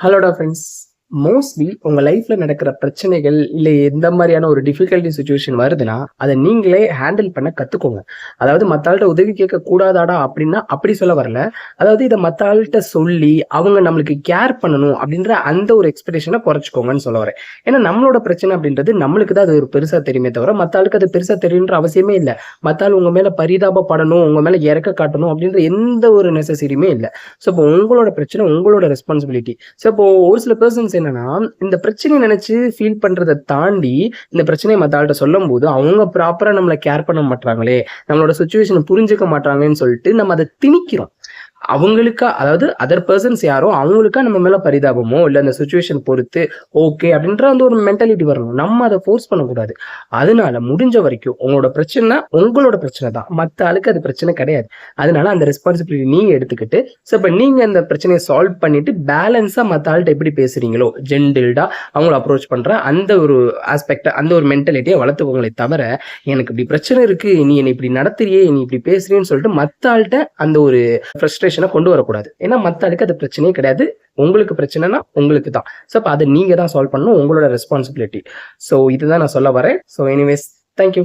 ஹலோடா friends. Mostly உங்க லைஃப்ல நடக்கிற பிரச்சனைகள் இல்ல எந்த மாதிரியான ஒரு டிஃபிகல்ட்டி சுச்சுவேஷன் வருதுன்னா அதை நீங்களே ஹேண்டில் பண்ண கத்துக்கோங்க. அதாவது மத்த ஆள்கிட்ட உதவி கேட்க கூடாதாடா அப்படின்னா அப்படி சொல்ல வரல. அதாவது இதை மத்த ஆள்கிட்ட சொல்லி அவங்க நம்மளுக்கு கேர் பண்ணணும் அப்படின்ற அந்த ஒரு எக்ஸ்பெக்டேஷனை குறைச்சிக்கோங்கன்னு சொல்ல வரேன். ஏன்னா நம்மளோட பிரச்சனை அப்படின்றது நம்மளுக்கு தான் அது ஒரு பெருசா தெரியுமே தவிர மத்த ஆளுக்கு அது பெருசா தெரியுன்ற அவசியமே இல்லை. மத்த ஆள் உங்க மேல பரிதாபப்படணும், உங்க மேல இறக்க காட்டணும் அப்படின்ற எந்த ஒரு நெசசரியுமே இல்லை. ஸோ இப்போ உங்களோட பிரச்சனை உங்களோட ரெஸ்பான்சிபிலிட்டி. ஸோ இப்போ ஒரு சில பர்சன்ஸ் என்னன்னா இந்த பிரச்சனையை நினைச்சு ஃபீல் பண்றதை தாண்டி இந்த பிரச்சனையை மற்ற ஆள்கிட்ட சொல்லும் போது அவங்க ப்ராப்பரா நம்மளை கேர் பண்ண மாட்டாங்களே, நம்மளோட சுச்சுவேஷனை புரிஞ்சுக்க மாட்டாங்கன்னு சொல்லிட்டு நம்ம அதை திணிக்கிறோம். அவங்களுக்கா, அதாவது அதர் பர்சன்ஸ் யாரோ அவங்களுக்கா நம்ம மேல பரிதாபமோ இல்ல அந்த சுச்சுவேஷன் பொறுத்து ஓகே அப்படின்ற அந்த ஒரு மென்டாலிட்டி வரணும். நம்ம அதை ஃபோர்ஸ் பண்ணக்கூடாது. அதனால முடிஞ்ச வரைக்கும் உங்களோட பிரச்சனை உங்களோட பிரச்சனை தான், மற்ற ஆளுக்கு அது பிரச்சனை கிடையாது. அதனால அந்த ரெஸ்பான்சிபிலிட்டி நீங்க எடுத்துக்கிட்டு ஸோ இப்போ நீங்க அந்த பிரச்சனையை சால்வ் பண்ணிட்டு பேலன்ஸா மற்ற ஆள்கிட்ட எப்படி பேசுறீங்களோ ஜென்டில்டா அவங்கள அப்ரோச் பண்ற அந்த ஒரு ஆஸ்பெக்ட், அந்த ஒரு மென்டாலிட்டியை வளர்த்துக்கோங்களே தவிர எனக்கு இப்படி பிரச்சனை இருக்கு, நீ என்னை இப்படி நடத்துறியே, நீ இப்படி பேசுறேன்னு சொல்லிட்டு மற்ற ஆள்கிட்ட அந்த ஒரு ஃப்ரஸ்ட்ரேஷனை கொண்டு வரக்கூடாது. ஏன்னா மத்த ஆளுக்கு அது பிரச்சனையே கிடையாது. உங்களுக்கு பிரச்சனைனா உங்களுக்கு தான். ஸோ அப்போ அதை நீங்க தான் சால்வ் பண்ணணும், உங்களோட ரெஸ்பான்சிபிலிட்டி. ஸோ இதுதான் நான் சொல்ல வரேன். So anyways, thank you.